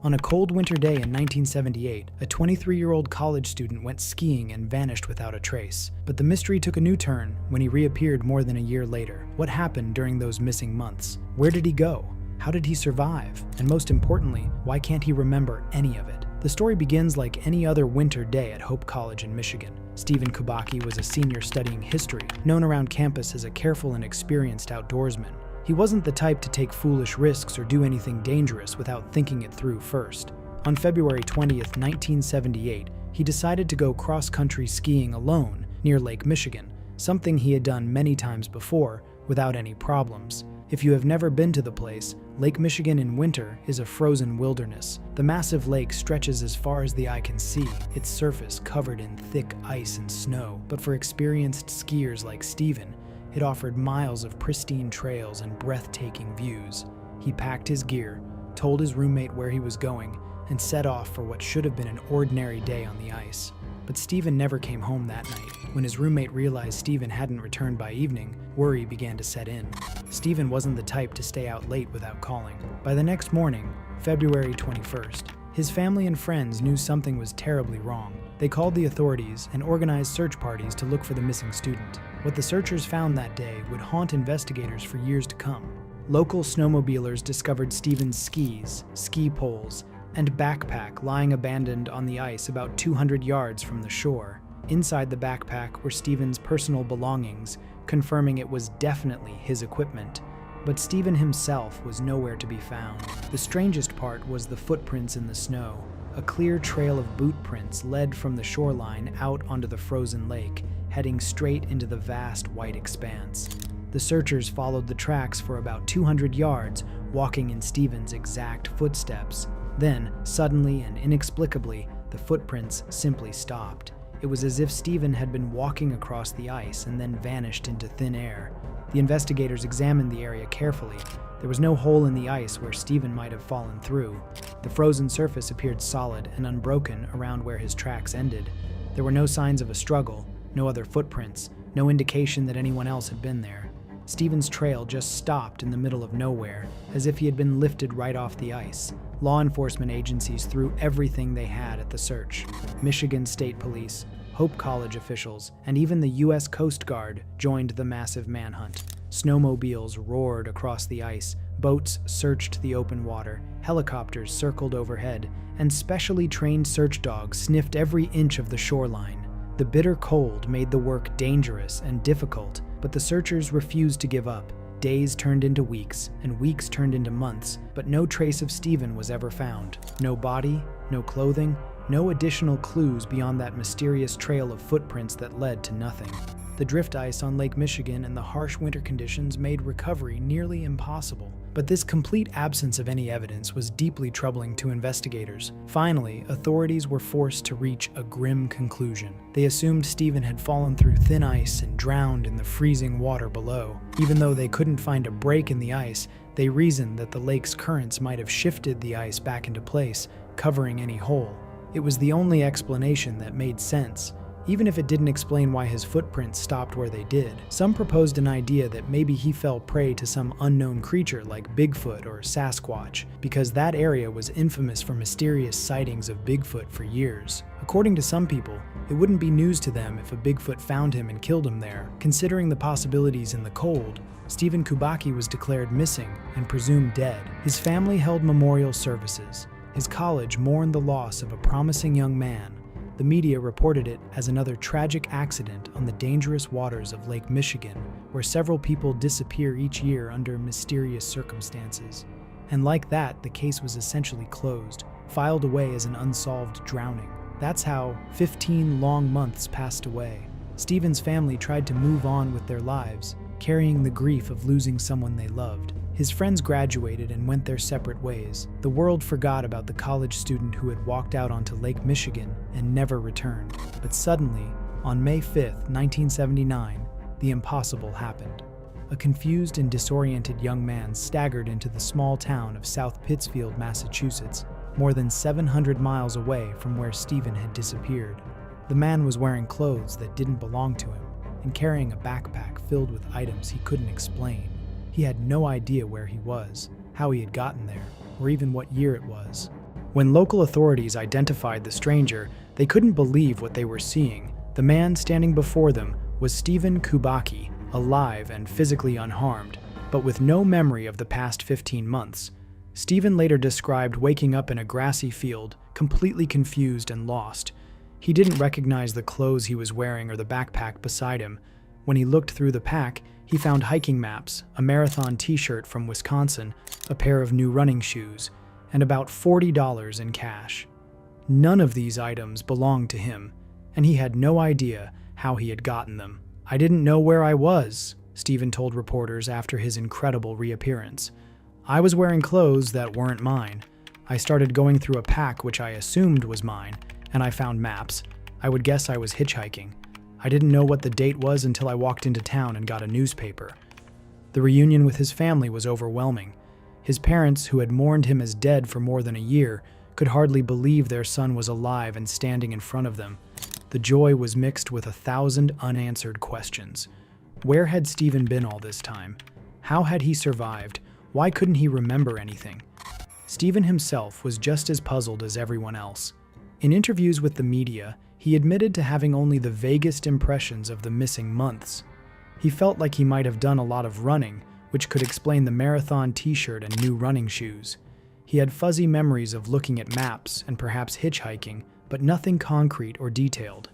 On a cold winter day in 1978, a 23-year-old college student went skiing and vanished without a trace. But the mystery took a new turn when he reappeared more than a year later. What happened during those missing months? Where did he go? How did he survive? And most importantly, why can't he remember any of it? The story begins like any other winter day at Hope College in Michigan. Stephen Kubacki was a senior studying history, known around campus as a careful and experienced outdoorsman. He wasn't the type to take foolish risks or do anything dangerous without thinking it through first. On February 20th, 1978, he decided to go cross-country skiing alone near Lake Michigan, something he had done many times before without any problems. If you have never been to the place, Lake Michigan in winter is a frozen wilderness. The massive lake stretches as far as the eye can see, its surface covered in thick ice and snow. But for experienced skiers like Stephen, it offered miles of pristine trails and breathtaking views. He packed his gear, told his roommate where he was going, and set off for what should have been an ordinary day on the ice. But Stephen never came home that night. When his roommate realized Stephen hadn't returned by evening, worry began to set in. Stephen wasn't the type to stay out late without calling. By the next morning, February 21st, his family and friends knew something was terribly wrong. They called the authorities and organized search parties to look for the missing student. What the searchers found that day would haunt investigators for years to come. Local snowmobilers discovered Stephen's skis, ski poles, and backpack lying abandoned on the ice about 200 yards from the shore. Inside the backpack were Stephen's personal belongings, confirming it was definitely his equipment. But Stephen himself was nowhere to be found. The strangest part was the footprints in the snow. A clear trail of boot prints led from the shoreline out onto the frozen lake, heading straight into the vast white expanse. The searchers followed the tracks for about 200 yards, walking in Stephen's exact footsteps. Then, suddenly and inexplicably, the footprints simply stopped. It was as if Stephen had been walking across the ice and then vanished into thin air. The investigators examined the area carefully. There was no hole in the ice where Stephen might have fallen through. The frozen surface appeared solid and unbroken around where his tracks ended. There were no signs of a struggle, no other footprints, no indication that anyone else had been there. Stephen's trail just stopped in the middle of nowhere, as if he had been lifted right off the ice. Law enforcement agencies threw everything they had at the search. Michigan State Police, Hope College officials, and even the U.S. Coast Guard joined the massive manhunt. Snowmobiles roared across the ice, boats searched the open water, helicopters circled overhead, and specially trained search dogs sniffed every inch of the shoreline. The bitter cold made the work dangerous and difficult, but the searchers refused to give up. Days turned into weeks, and weeks turned into months, but no trace of Stephen was ever found. No body, no clothing, no additional clues beyond that mysterious trail of footprints that led to nothing. The drift ice on Lake Michigan and the harsh winter conditions made recovery nearly impossible. But this complete absence of any evidence was deeply troubling to investigators. Finally, authorities were forced to reach a grim conclusion. They assumed Stephen had fallen through thin ice and drowned in the freezing water below. Even though they couldn't find a break in the ice, they reasoned that the lake's currents might have shifted the ice back into place, covering any hole. It was the only explanation that made sense, even if it didn't explain why his footprints stopped where they did. Some proposed an idea that maybe he fell prey to some unknown creature like Bigfoot or Sasquatch, because that area was infamous for mysterious sightings of Bigfoot for years. According to some people, it wouldn't be news to them if a Bigfoot found him and killed him there. Considering the possibilities in the cold, Stephen Kubacki was declared missing and presumed dead. His family held memorial services. His college mourned the loss of a promising young man. The media reported it as another tragic accident on the dangerous waters of Lake Michigan, where several people disappear each year under mysterious circumstances. And like that, the case was essentially closed, filed away as an unsolved drowning. That's how 15 long months passed away. Stephen's family tried to move on with their lives, carrying the grief of losing someone they loved. His friends graduated and went their separate ways. The world forgot about the college student who had walked out onto Lake Michigan and never returned. But suddenly, on May 5th, 1979, the impossible happened. A confused and disoriented young man staggered into the small town of South Pittsfield, Massachusetts, more than 700 miles away from where Stephen had disappeared. The man was wearing clothes that didn't belong to him and carrying a backpack filled with items he couldn't explain. He had no idea where he was, how he had gotten there, or even what year it was. When local authorities identified the stranger, they couldn't believe what they were seeing. The man standing before them was Stephen Kubacki, alive and physically unharmed, but with no memory of the past 15 months. Stephen later described waking up in a grassy field, completely confused and lost. He didn't recognize the clothes he was wearing or the backpack beside him. When he looked through the pack, he found hiking maps, a marathon t-shirt from Wisconsin, a pair of new running shoes, and about $40 in cash. None of these items belonged to him, and he had no idea how he had gotten them. "I didn't know where I was," Stephen told reporters after his incredible reappearance. "I was wearing clothes that weren't mine. I started going through a pack which I assumed was mine, and I found maps. I would guess I was hitchhiking. I didn't know what the date was until I walked into town and got a newspaper." The reunion with his family was overwhelming. His parents, who had mourned him as dead for more than a year, could hardly believe their son was alive and standing in front of them. The joy was mixed with 1,000 unanswered questions. Where had Stephen been all this time? How had he survived? Why couldn't he remember anything? Stephen himself was just as puzzled as everyone else. In interviews with the media, he admitted to having only the vaguest impressions of the missing months. He felt like he might have done a lot of running, which could explain the marathon t-shirt and new running shoes. He had fuzzy memories of looking at maps and perhaps hitchhiking, but nothing concrete or detailed.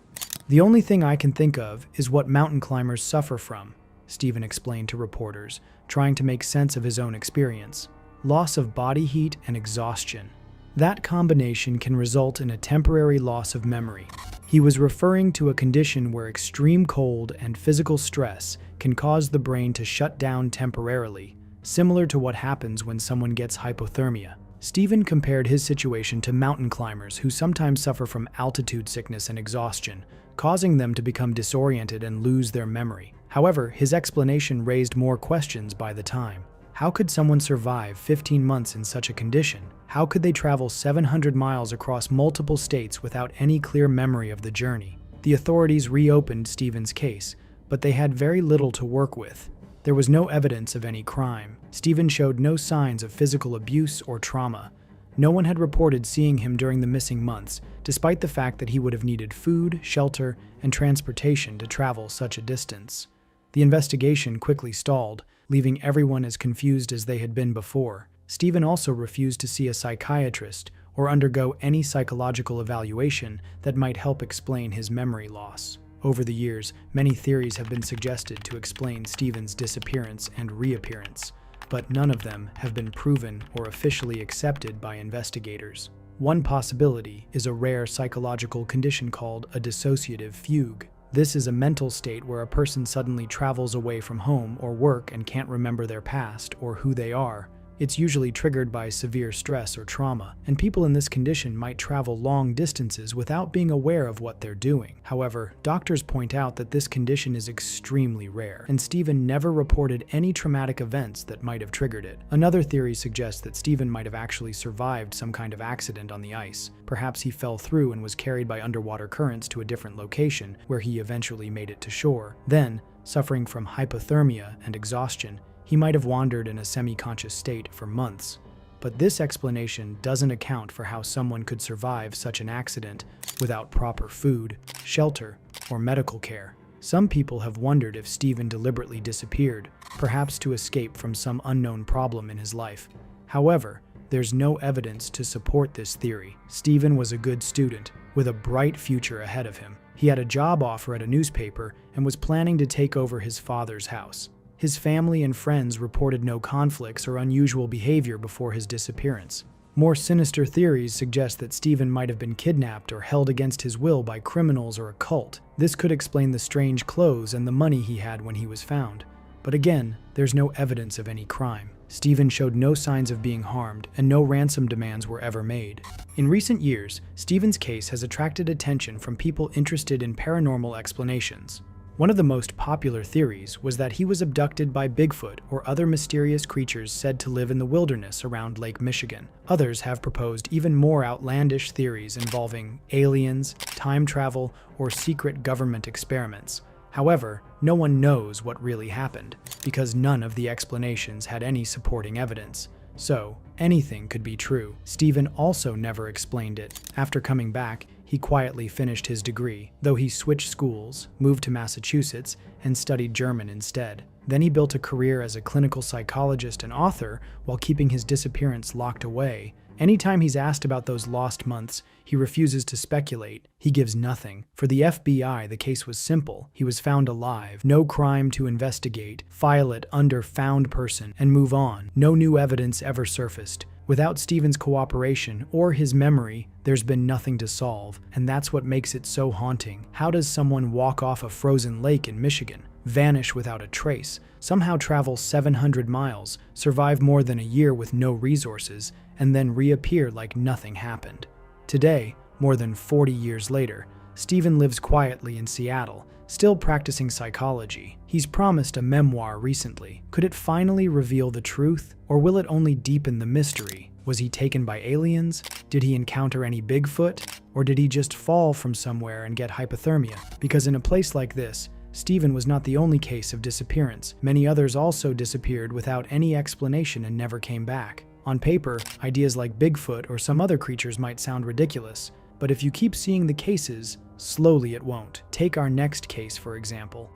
"The only thing I can think of is what mountain climbers suffer from," Stephen explained to reporters, trying to make sense of his own experience. "Loss of body heat and exhaustion. That combination can result in a temporary loss of memory." He was referring to a condition where extreme cold and physical stress can cause the brain to shut down temporarily, similar to what happens when someone gets hypothermia. Stephen compared his situation to mountain climbers who sometimes suffer from altitude sickness and exhaustion, causing them to become disoriented and lose their memory. However, his explanation raised more questions by the time. How could someone survive 15 months in such a condition? How could they travel 700 miles across multiple states without any clear memory of the journey? The authorities reopened Stephen's case, but they had very little to work with. There was no evidence of any crime. Stephen showed no signs of physical abuse or trauma. No one had reported seeing him during the missing months, despite the fact that he would have needed food, shelter, and transportation to travel such a distance. The investigation quickly stalled, leaving everyone as confused as they had been before. Stephen also refused to see a psychiatrist or undergo any psychological evaluation that might help explain his memory loss. Over the years, many theories have been suggested to explain Stephen's disappearance and reappearance, but none of them have been proven or officially accepted by investigators. One possibility is a rare psychological condition called a dissociative fugue. This is a mental state where a person suddenly travels away from home or work and can't remember their past or who they are. It's usually triggered by severe stress or trauma, and people in this condition might travel long distances without being aware of what they're doing. However, doctors point out that this condition is extremely rare, and Stephen never reported any traumatic events that might have triggered it. Another theory suggests that Stephen might have actually survived some kind of accident on the ice. Perhaps he fell through and was carried by underwater currents to a different location, where he eventually made it to shore. Then, suffering from hypothermia and exhaustion, he might have wandered in a semi-conscious state for months. But this explanation doesn't account for how someone could survive such an accident without proper food, shelter, or medical care. Some people have wondered if Stephen deliberately disappeared, perhaps to escape from some unknown problem in his life. However, there's no evidence to support this theory. Stephen was a good student, with a bright future ahead of him. He had a job offer at a newspaper and was planning to take over his father's house. His family and friends reported no conflicts or unusual behavior before his disappearance. More sinister theories suggest that Stephen might have been kidnapped or held against his will by criminals or a cult. This could explain the strange clothes and the money he had when he was found. But again, there's no evidence of any crime. Stephen showed no signs of being harmed, and no ransom demands were ever made. In recent years, Stephen's case has attracted attention from people interested in paranormal explanations. One of the most popular theories was that he was abducted by Bigfoot or other mysterious creatures said to live in the wilderness around Lake Michigan. Others have proposed even more outlandish theories involving aliens, time travel, or secret government experiments. However, no one knows what really happened, because none of the explanations had any supporting evidence. So, anything could be true. Stephen also never explained it. After coming back, he quietly finished his degree, though he switched schools, moved to Massachusetts, and studied German instead. Then he built a career as a clinical psychologist and author while keeping his disappearance locked away. Anytime he's asked about those lost months, he refuses to speculate. He gives nothing. For the FBI, the case was simple. He was found alive. No crime to investigate. File it under found person and move on. No new evidence ever surfaced. Without Stephen's cooperation or his memory, there's been nothing to solve, and that's what makes it so haunting. How does someone walk off a frozen lake in Michigan, vanish without a trace, somehow travel 700 miles, survive more than a year with no resources, and then reappear like nothing happened? Today, more than 40 years later, Stephen lives quietly in Seattle, still practicing psychology. He's promised a memoir recently. Could it finally reveal the truth, or will it only deepen the mystery? Was he taken by aliens? Did he encounter any Bigfoot? Or did he just fall from somewhere and get hypothermia? Because in a place like this, Stephen was not the only case of disappearance. Many others also disappeared without any explanation and never came back. On paper, ideas like Bigfoot or some other creatures might sound ridiculous, but if you keep seeing the cases, slowly it won't. Take our next case, for example.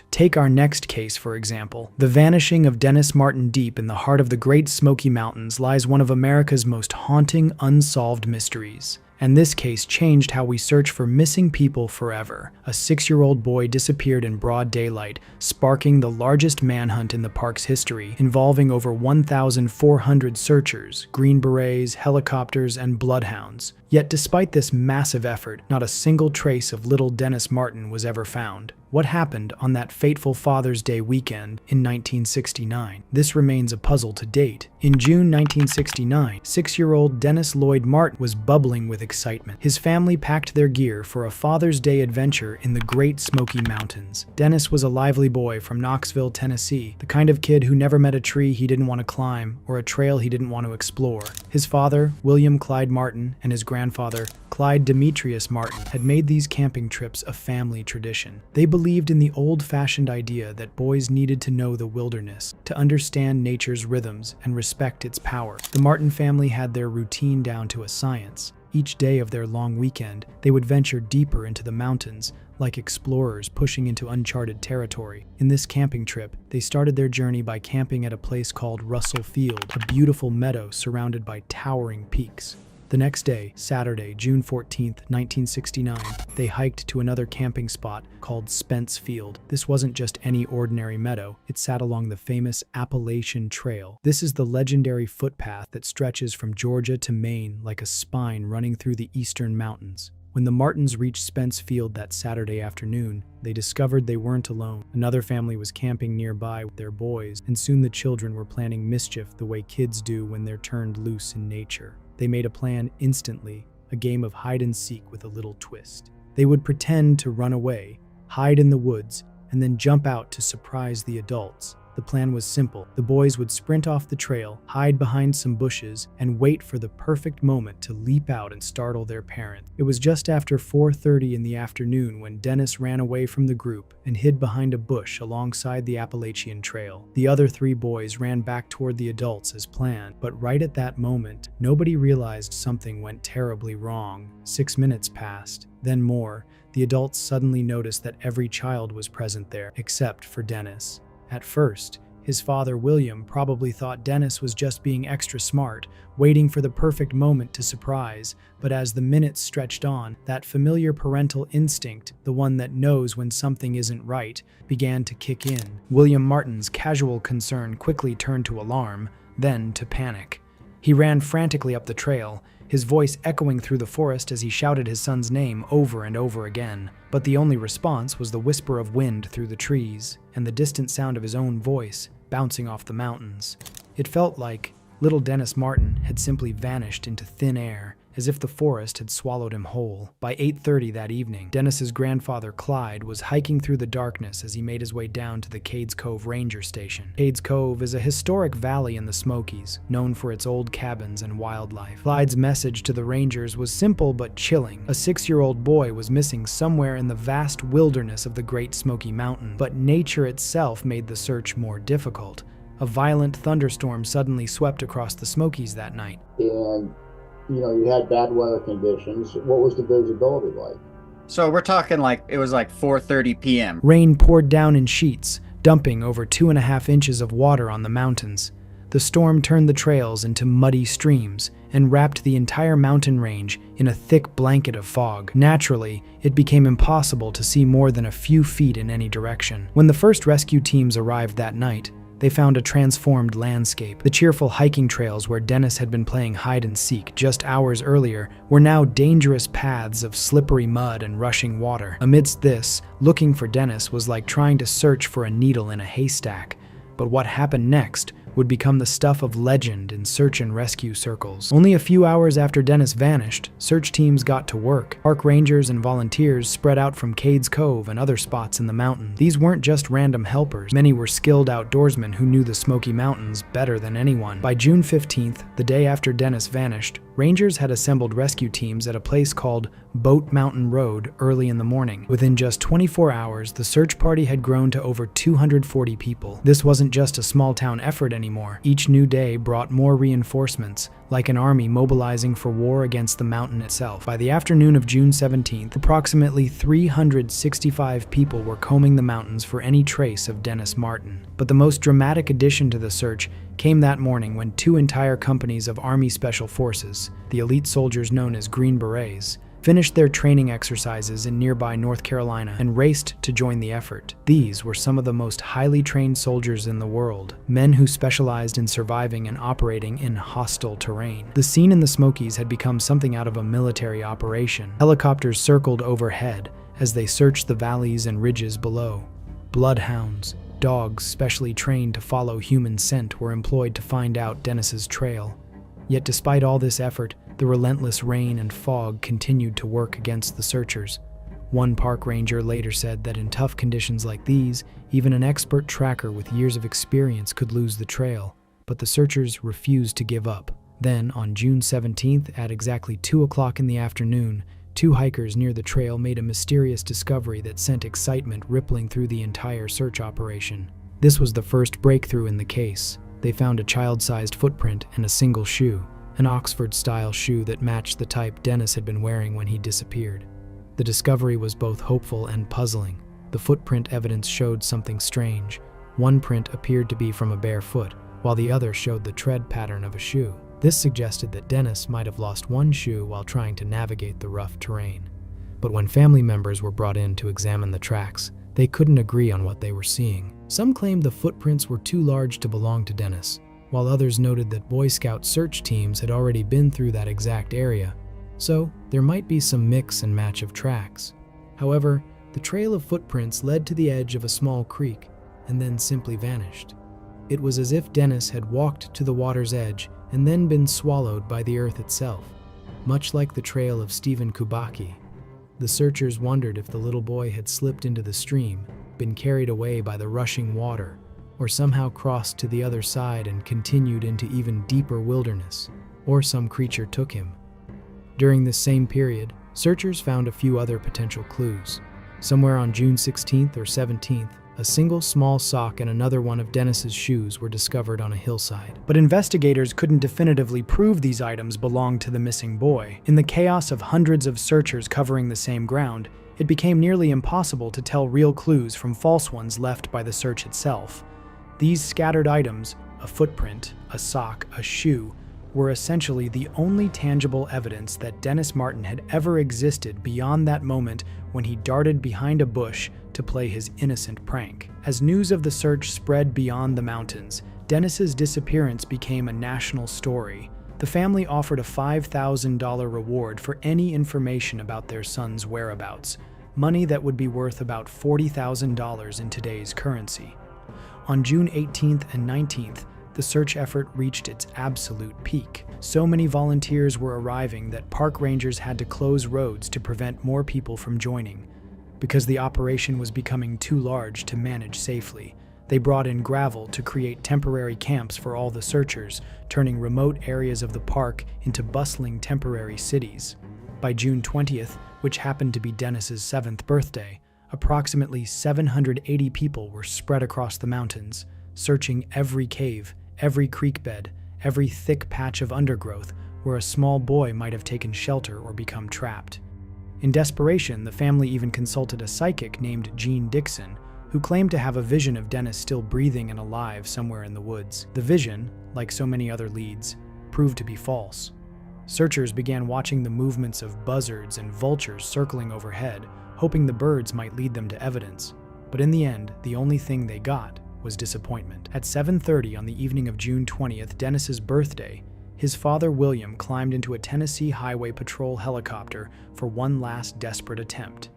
Take our next case, for example. The vanishing of Dennis Martin. Deep in the heart of the Great Smoky Mountains lies one of America's most haunting, unsolved mysteries. And this case changed how we search for missing people forever. A 6-year-old boy disappeared in broad daylight, sparking the largest manhunt in the park's history, involving over 1,400 searchers, Green Berets, helicopters, and bloodhounds. Yet despite this massive effort, not a single trace of little Dennis Martin was ever found. What happened on that fateful Father's Day weekend in 1969? This remains a puzzle to date. In June 1969, 6-year-old Dennis Lloyd Martin was bubbling with excitement. His family packed their gear for a Father's Day adventure in the Great Smoky Mountains. Dennis was a lively boy from Knoxville, Tennessee, the kind of kid who never met a tree he didn't want to climb or a trail he didn't want to explore. His father, William Clyde Martin, and his grandfather, Clyde Demetrius Martin, had made these camping trips a family tradition. They believed in the old-fashioned idea that boys needed to know the wilderness, to understand nature's rhythms and respect its power. The Martin family had their routine down to a science. Each day of their long weekend, they would venture deeper into the mountains, like explorers pushing into uncharted territory. In this camping trip, they started their journey by camping at a place called Russell Field, a beautiful meadow surrounded by towering peaks. The next day, Saturday, June 14, 1969, they hiked to another camping spot called Spence Field. This wasn't just any ordinary meadow, it sat along the famous Appalachian Trail. This is the legendary footpath that stretches from Georgia to Maine like a spine running through the eastern mountains. When the Martins reached Spence Field that Saturday afternoon, they discovered they weren't alone. Another family was camping nearby with their boys, and soon the children were planning mischief the way kids do when they're turned loose in nature. They made a plan instantly, a game of hide-and-seek with a little twist. They would pretend to run away, hide in the woods, and then jump out to surprise the adults. The plan was simple. The boys would sprint off the trail, hide behind some bushes, and wait for the perfect moment to leap out and startle their parents. It was just after 4:30 in the afternoon when Dennis ran away from the group and hid behind a bush alongside the Appalachian Trail. The other 3 boys ran back toward the adults as planned, but right at that moment, nobody realized something went terribly wrong. 6 minutes passed, then more. The adults suddenly noticed that every child was present there, except for Dennis. At first, his father, William, probably thought Dennis was just being extra smart, waiting for the perfect moment to surprise, but as the minutes stretched on, that familiar parental instinct, the one that knows when something isn't right, began to kick in. William Martin's casual concern quickly turned to alarm, then to panic. He ran frantically up the trail, his voice echoing through the forest as he shouted his son's name over and over again. But the only response was the whisper of wind through the trees and the distant sound of his own voice bouncing off the mountains. It felt like little Dennis Martin had simply vanished into thin air, as if the forest had swallowed him whole. By 8:30 that evening, Dennis's grandfather Clyde was hiking through the darkness as he made his way down to the Cades Cove Ranger Station. Cades Cove is a historic valley in the Smokies, known for its old cabins and wildlife. Clyde's message to the Rangers was simple but chilling. A 6-year-old boy was missing somewhere in the vast wilderness of the Great Smoky Mountain, but nature itself made the search more difficult. A violent thunderstorm suddenly swept across the Smokies that night. And, you had bad weather conditions. What was the visibility like? So we're talking like it was like 4:30 p.m. Rain poured down in sheets, dumping over 2.5 inches of water on the mountains. The storm turned the trails into muddy streams and wrapped the entire mountain range in a thick blanket of fog. Naturally, it became impossible to see more than a few feet in any direction. When the first rescue teams arrived that night, they found a transformed landscape. The cheerful hiking trails where Dennis had been playing hide-and-seek just hours earlier were now dangerous paths of slippery mud and rushing water. Amidst this, looking for Dennis was like trying to search for a needle in a haystack. But what happened next would become the stuff of legend in search and rescue circles. Only a few hours after Dennis vanished, search teams got to work. Park rangers and volunteers spread out from Cades Cove and other spots in the mountain. These weren't just random helpers. Many were skilled outdoorsmen who knew the Smoky Mountains better than anyone. By June 15th, the day after Dennis vanished, rangers had assembled rescue teams at a place called Boat Mountain Road early in the morning. Within just 24 hours, the search party had grown to over 240 people. This wasn't just a small-town effort anymore. Each new day brought more reinforcements, like an army mobilizing for war against the mountain itself. By the afternoon of June 17th, approximately 365 people were combing the mountains for any trace of Dennis Martin. But the most dramatic addition to the search came that morning when two entire companies of Army Special Forces, the elite soldiers known as Green Berets, finished their training exercises in nearby North Carolina and raced to join the effort. These were some of the most highly trained soldiers in the world, men who specialized in surviving and operating in hostile terrain. The scene in the Smokies had become something out of a military operation. Helicopters circled overhead as they searched the valleys and ridges below. Bloodhounds, dogs specially trained to follow human scent, were employed to find out Dennis's trail. Yet despite all this effort, the relentless rain and fog continued to work against the searchers. One park ranger later said that in tough conditions like these, even an expert tracker with years of experience could lose the trail, but the searchers refused to give up. Then, on June 17th, at exactly 2 o'clock in the afternoon, two hikers near the trail made a mysterious discovery that sent excitement rippling through the entire search operation. This was the first breakthrough in the case. They found a child-sized footprint and a single shoe, an Oxford-style shoe that matched the type Dennis had been wearing when he disappeared. The discovery was both hopeful and puzzling. The footprint evidence showed something strange. One print appeared to be from a bare foot, while the other showed the tread pattern of a shoe. This suggested that Dennis might have lost one shoe while trying to navigate the rough terrain. But when family members were brought in to examine the tracks, they couldn't agree on what they were seeing. Some claimed the footprints were too large to belong to Dennis, while others noted that Boy Scout search teams had already been through that exact area, so there might be some mix and match of tracks. However, the trail of footprints led to the edge of a small creek and then simply vanished. It was as if Dennis had walked to the water's edge and then been swallowed by the earth itself, much like the trail of Stephen Kubacki. The searchers wondered if the little boy had slipped into the stream, been carried away by the rushing water, or somehow crossed to the other side and continued into even deeper wilderness, or some creature took him. During this same period, searchers found a few other potential clues. Somewhere on June 16th or 17th, a single small sock and another one of Dennis's shoes were discovered on a hillside. But investigators couldn't definitively prove these items belonged to the missing boy. In the chaos of hundreds of searchers covering the same ground, it became nearly impossible to tell real clues from false ones left by the search itself. These scattered items, a footprint, a sock, a shoe, were essentially the only tangible evidence that Dennis Martin had ever existed beyond that moment when he darted behind a bush to play his innocent prank. As news of the search spread beyond the mountains, Dennis's disappearance became a national story. The family offered a $5,000 reward for any information about their son's whereabouts, money that would be worth about $40,000 in today's currency. On June 18th and 19th, the search effort reached its absolute peak. So many volunteers were arriving that park rangers had to close roads to prevent more people from joining. Because the operation was becoming too large to manage safely, they brought in gravel to create temporary camps for all the searchers, turning remote areas of the park into bustling temporary cities. By June 20th, which happened to be Dennis's 7th birthday, approximately 780 people were spread across the mountains. searching every cave, every creek bed, every thick patch of undergrowth where a small boy might have taken shelter or become trapped. In desperation, the family even consulted a psychic named Jean Dixon, who claimed to have a vision of Dennis still breathing and alive somewhere in the woods. The vision, like so many other leads, proved to be false. Searchers began watching the movements of buzzards and vultures circling overhead, hoping the birds might lead them to evidence. But in the end, the only thing they got was disappointment. At 7:30 on the evening of June 20th, Dennis's birthday, his father William climbed into a Tennessee Highway Patrol helicopter for one last desperate attempt.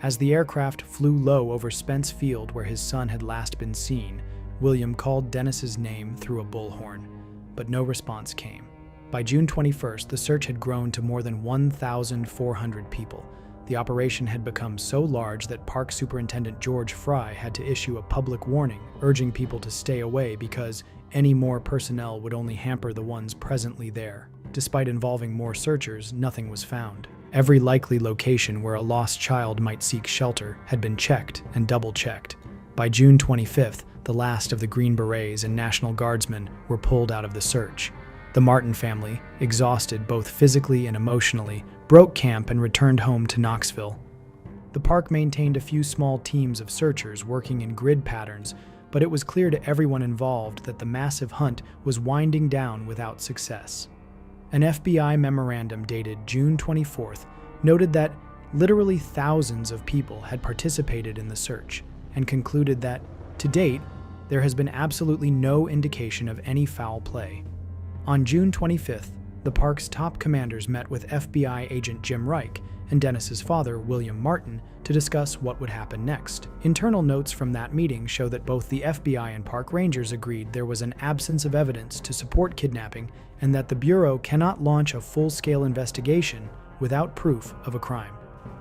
As the aircraft flew low over Spence Field where his son had last been seen, William called Dennis's name through a bullhorn, but no response came. By June 21st, the search had grown to more than 1,400 people. The operation had become so large that Park Superintendent George Fry had to issue a public warning, urging people to stay away because any more personnel would only hamper the ones presently there. Despite involving more searchers, nothing was found. Every likely location where a lost child might seek shelter had been checked and double-checked. By June 25th, the last of the Green Berets and National Guardsmen were pulled out of the search. The Martin family, exhausted both physically and emotionally, broke camp and returned home to Knoxville. The park maintained a few small teams of searchers working in grid patterns, but it was clear to everyone involved that the massive hunt was winding down without success. An FBI memorandum dated June 24th noted that literally thousands of people had participated in the search and concluded that, to date, there has been absolutely no indication of any foul play. On June 25th, the park's top commanders met with FBI agent Jim Reich and Dennis's father, William Martin, to discuss what would happen next. Internal notes from that meeting show that both the FBI and park rangers agreed there was an absence of evidence to support kidnapping and that the Bureau cannot launch a full-scale investigation without proof of a crime.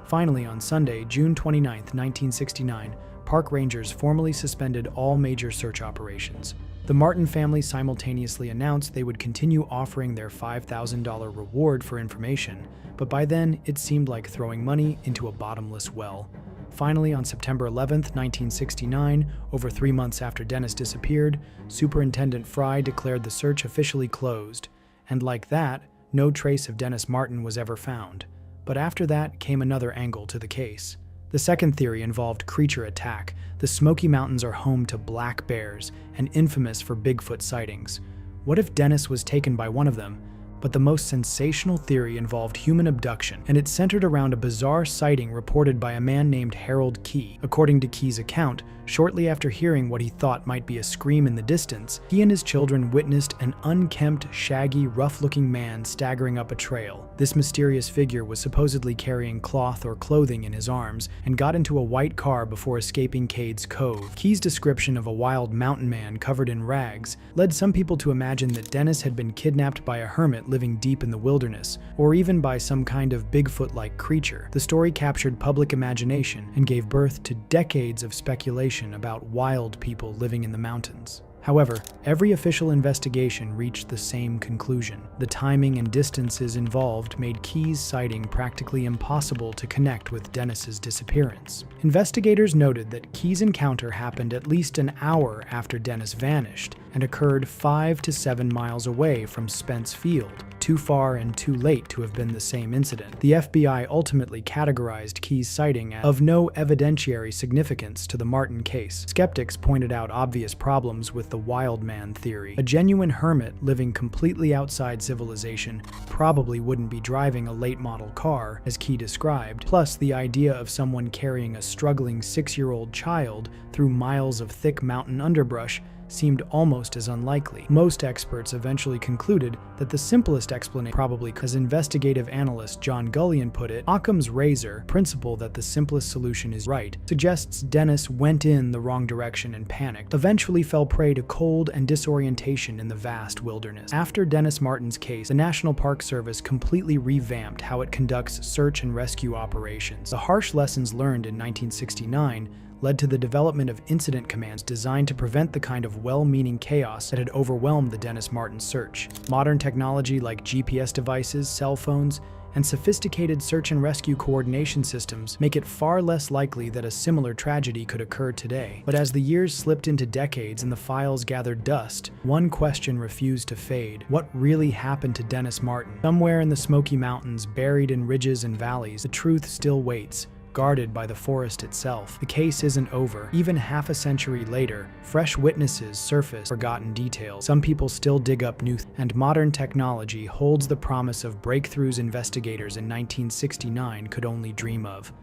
Finally, on Sunday, June 29, 1969, park rangers formally suspended all major search operations. The Martin family simultaneously announced they would continue offering their $5,000 reward for information, but by then it seemed like throwing money into a bottomless well. Finally, on September 11, 1969, over 3 months after Dennis disappeared, Superintendent Fry declared the search officially closed, and like that, no trace of Dennis Martin was ever found. But after that came another angle to the case. The second theory involved creature attack. The Smoky Mountains are home to black bears and infamous for Bigfoot sightings. What if Dennis was taken by one of them? But the most sensational theory involved human abduction, and it centered around a bizarre sighting reported by a man named Harold Key. According to Key's account, shortly after hearing what he thought might be a scream in the distance, he and his children witnessed an unkempt, shaggy, rough-looking man staggering up a trail. This mysterious figure was supposedly carrying cloth or clothing in his arms and got into a white car before escaping Cade's Cove. Key's description of a wild mountain man covered in rags led some people to imagine that Dennis had been kidnapped by a hermit living deep in the wilderness, or even by some kind of Bigfoot-like creature. The story captured public imagination and gave birth to decades of speculation about wild people living in the mountains. However, every official investigation reached the same conclusion. The timing and distances involved made Key's sighting practically impossible to connect with Dennis's disappearance. Investigators noted that Key's encounter happened at least an hour after Dennis vanished and occurred 5 to 7 miles away from Spence Field, too far and too late to have been the same incident. The FBI ultimately categorized Key's sighting as of no evidentiary significance to the Martin case. Skeptics pointed out obvious problems with the wild man theory. A genuine hermit living completely outside civilization probably wouldn't be driving a late-model car, as Key described. Plus, the idea of someone carrying a struggling 6-year-old child through miles of thick mountain underbrush seemed almost as unlikely. Most experts eventually concluded that the simplest explanation, probably as investigative analyst John Gullion put it, Occam's razor principle that the simplest solution is right, suggests Dennis went in the wrong direction and panicked, eventually fell prey to cold and disorientation in the vast wilderness. After Dennis Martin's case, the National Park Service completely revamped how it conducts search and rescue operations. The harsh lessons learned in 1969 led to the development of incident commands designed to prevent the kind of well-meaning chaos that had overwhelmed the Dennis Martin search. Modern technology like GPS devices, cell phones, and sophisticated search and rescue coordination systems make it far less likely that a similar tragedy could occur today. But as the years slipped into decades and the files gathered dust, one question refused to fade. What really happened to Dennis Martin? Somewhere in the Smoky Mountains, buried in ridges and valleys, the truth still waits, guarded by the forest itself. The case isn't over. Even half a century later, fresh witnesses surface forgotten details. Some people still dig up and modern technology holds the promise of breakthroughs investigators in 1969 could only dream of.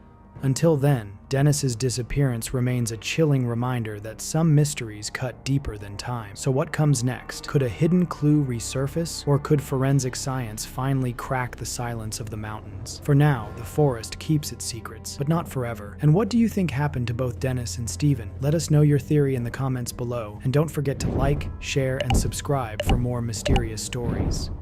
Until then, Dennis's disappearance remains a chilling reminder that some mysteries cut deeper than time. So what comes next? Could a hidden clue resurface, or could forensic science finally crack the silence of the mountains? For now, the forest keeps its secrets, but not forever. And what do you think happened to both Dennis and Stephen? Let us know your theory in the comments below, and don't forget to like, share, and subscribe for more mysterious stories.